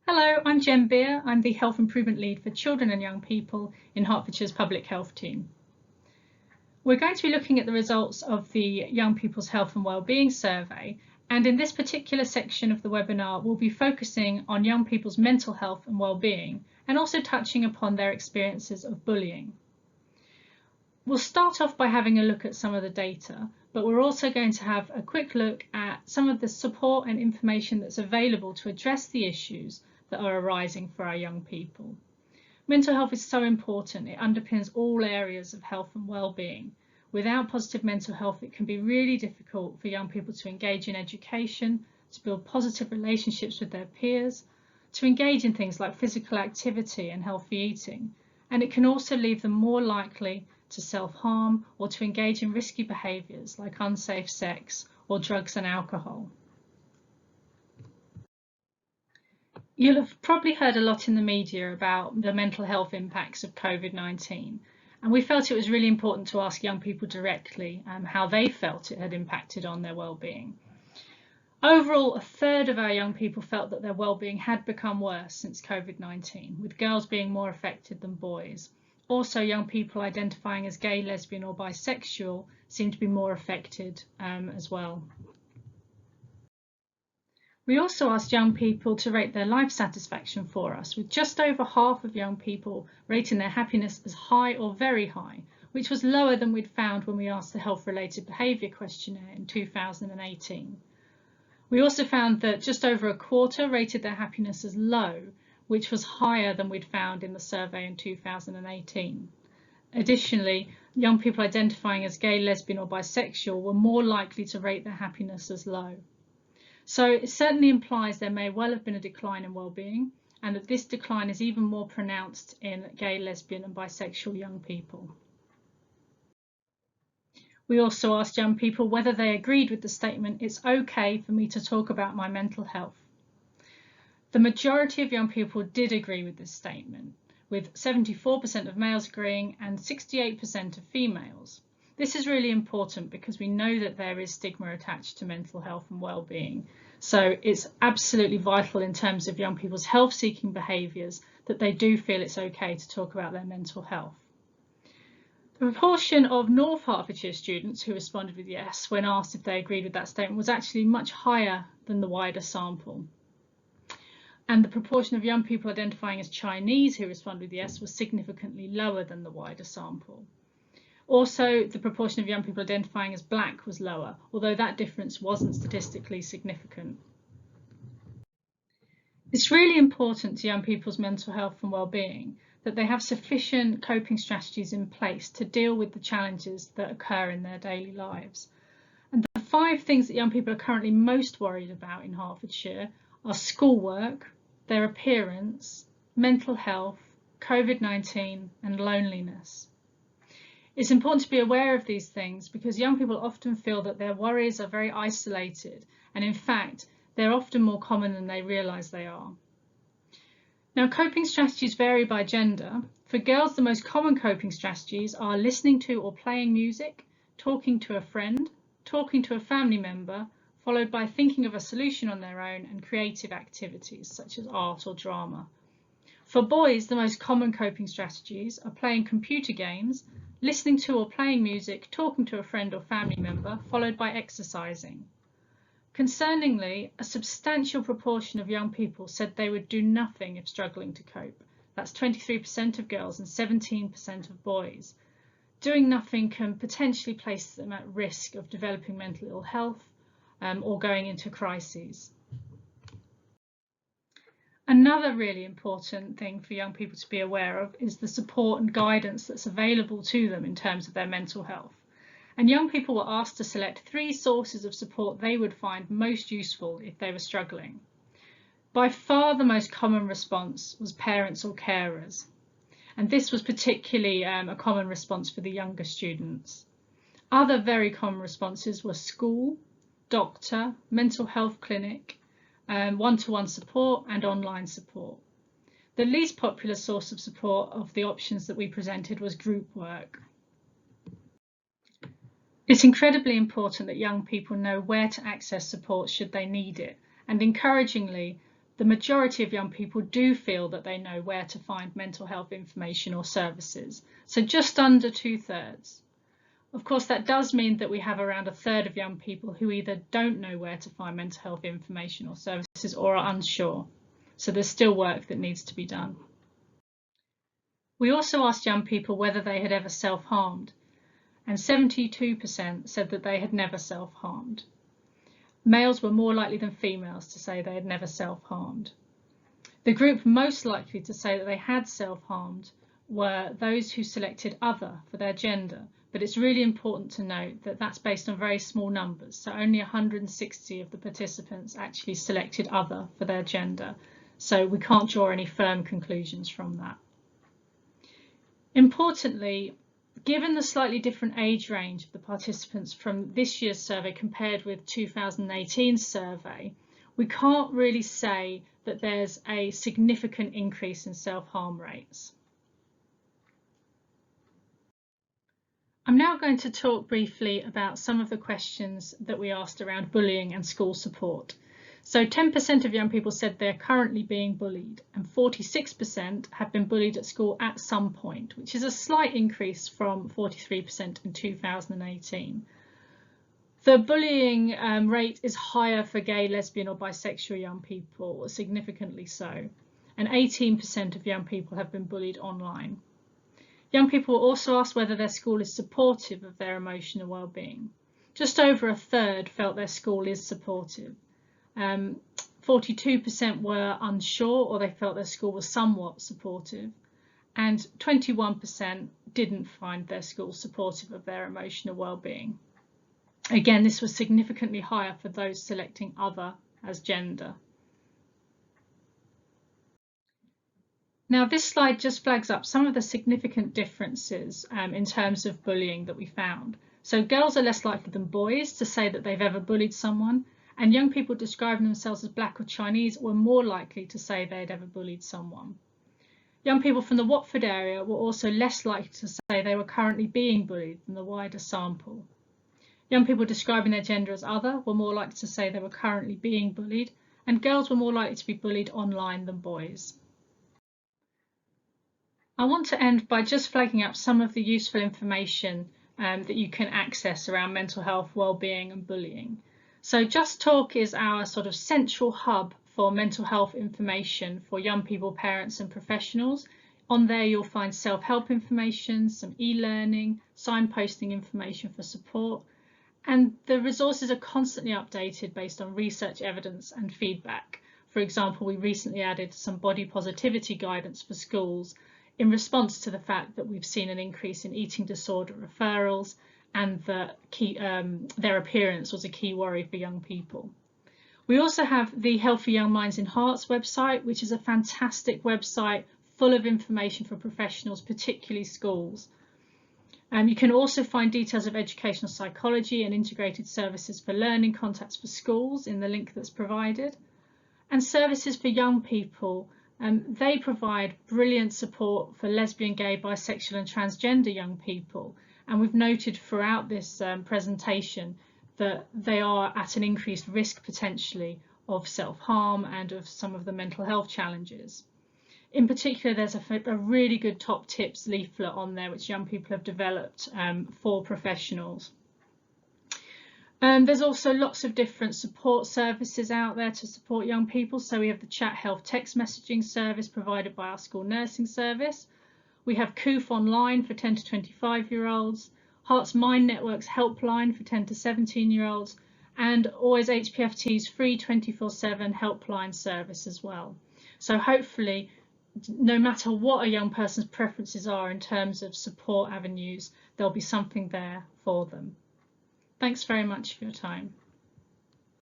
Hello, I'm Jem Beer. I'm the Health Improvement Lead for Children and Young People in Hertfordshire's Public Health team. We're going to be looking at the results of the Young People's Health and Wellbeing Survey, and in this particular section of the webinar, we'll be focusing on young people's mental health and wellbeing, and also touching upon their experiences of bullying. We'll start off by having a look at some of the data, but we're also going to have a quick look at some of the support and information that's available to address the issues that are arising for our young people. Mental health is so important. It underpins all areas of health and well-being. Without positive mental health, it can be really difficult for young people to engage in education, to build positive relationships with their peers, to engage in things like physical activity and healthy eating. And it can also leave them more likely to self-harm or to engage in risky behaviours like unsafe sex or drugs and alcohol. You'll have probably heard a lot in the media about the mental health impacts of COVID-19, and we felt it was really important to ask young people directly how they felt it had impacted on their well-being. Overall, a third of our young people felt that their well-being had become worse since COVID-19, with girls being more affected than boys. Also, young people identifying as gay, lesbian or bisexual seem to be more affected as well. We also asked young people to rate their life satisfaction for us, with just over half of young people rating their happiness as high or very high, which was lower than we'd found when we asked the health-related behaviour questionnaire in 2018. We also found that just over a quarter rated their happiness as low, which was higher than we'd found in the survey in 2018. Additionally, young people identifying as gay, lesbian or bisexual were more likely to rate their happiness as low. So it certainly implies there may well have been a decline in well-being, and that this decline is even more pronounced in gay, lesbian and bisexual young people. We also asked young people whether they agreed with the statement, "It's okay for me to talk about my mental health." The majority of young people did agree with this statement, with 74% of males agreeing and 68% of females. This is really important because we know that there is stigma attached to mental health and well-being. So it's absolutely vital in terms of young people's health-seeking behaviours that they do feel it's okay to talk about their mental health. The proportion of North Hertfordshire students who responded with yes when asked if they agreed with that statement was actually much higher than the wider sample. And the proportion of young people identifying as Chinese who responded with yes was significantly lower than the wider sample. Also, the proportion of young people identifying as black was lower, although that difference wasn't statistically significant. It's really important to young people's mental health and well-being that they have sufficient coping strategies in place to deal with the challenges that occur in their daily lives. And the 5 things that young people are currently most worried about in Hertfordshire are schoolwork, their appearance, mental health, COVID-19 and loneliness. It's important to be aware of these things because young people often feel that their worries are very isolated, and in fact, they're often more common than they realise they are. Now, coping strategies vary by gender. For girls, the most common coping strategies are listening to or playing music, talking to a friend, talking to a family member, followed by thinking of a solution on their own and creative activities such as art or drama. For boys, the most common coping strategies are playing computer games, listening to or playing music, talking to a friend or family member, followed by exercising. Concerningly, a substantial proportion of young people said they would do nothing if struggling to cope. That's 23% of girls and 17% of boys. Doing nothing can potentially place them at risk of developing mental ill health or going into crises. Another really important thing for young people to be aware of is the support and guidance that's available to them in terms of their mental health. And young people were asked to select 3 sources of support they would find most useful if they were struggling. By far the most common response was parents or carers. And this was particularly a common response for the younger students. Other very common responses were school, doctor, mental health clinic, one-to-one support and online support. The least popular source of support of the options that we presented was group work. It's incredibly important that young people know where to access support should they need it, and encouragingly, the majority of young people do feel that they know where to find mental health information or services, so just under 2/3. Of course, that does mean that we have around 1/3 of young people who either don't know where to find mental health information or services or are unsure. So there's still work that needs to be done. We also asked young people whether they had ever self-harmed, and 72% said that they had never self-harmed. Males were more likely than females to say they had never self-harmed. The group most likely to say that they had self-harmed were those who selected other for their gender, but it's really important to note that that's based on very small numbers, so only 160 of the participants actually selected other for their gender, so we can't draw any firm conclusions from that. Importantly, given the slightly different age range of the participants from this year's survey compared with 2018's survey, we can't really say that there's a significant increase in self-harm rates. I'm now going to talk briefly about some of the questions that we asked around bullying and school support. So 10% of young people said they're currently being bullied, and 46% have been bullied at school at some point, which is a slight increase from 43% in 2018. The bullying rate is higher for gay, lesbian or bisexual young people, significantly so, and 18% of young people have been bullied online. Young people were also asked whether their school is supportive of their emotional well-being. Just over 1/3 felt their school is supportive. 42% were unsure or they felt their school was somewhat supportive, and 21% didn't find their school supportive of their emotional well-being. Again, this was significantly higher for those selecting other as gender. Now, this slide just flags up some of the significant differences in terms of bullying that we found. So girls are less likely than boys to say that they've ever bullied someone, and young people describing themselves as Black or Chinese were more likely to say they'd ever bullied someone. Young people from the Watford area were also less likely to say they were currently being bullied than the wider sample. Young people describing their gender as other were more likely to say they were currently being bullied, and girls were more likely to be bullied online than boys. I want to end by just flagging up some of the useful information that you can access around mental health, well-being and bullying. So Just Talk is our sort of central hub for mental health information for young people, parents and professionals. On there you'll find self-help information, some e-learning, signposting information for support, and the resources are constantly updated based on research evidence and feedback. For example, we recently added some body positivity guidance for schools in response to the fact that we've seen an increase in eating disorder referrals and that their appearance was a key worry for young people. We also have the Healthy Young Minds in Hearts website, which is a fantastic website full of information for professionals, particularly schools. You can also find details of educational psychology and integrated services for learning contacts for schools in the link that's provided. And services for young people. They provide brilliant support for lesbian, gay, bisexual and transgender young people, and we've noted throughout this presentation that they are at an increased risk potentially of self-harm and of some of the mental health challenges. In particular, there's a really good top tips leaflet on there which young people have developed for professionals. There's also lots of different support services out there to support young people. So we have the Chat Health text messaging service provided by our school nursing service. We have COOF online for 10 to 25-year-olds, Hearts Mind Network's helpline for 10 to 17-year-olds, and Always HPFT's free 24/7 helpline service as well. So hopefully, no matter what a young person's preferences are in terms of support avenues, there'll be something there for them. Thanks very much for your time.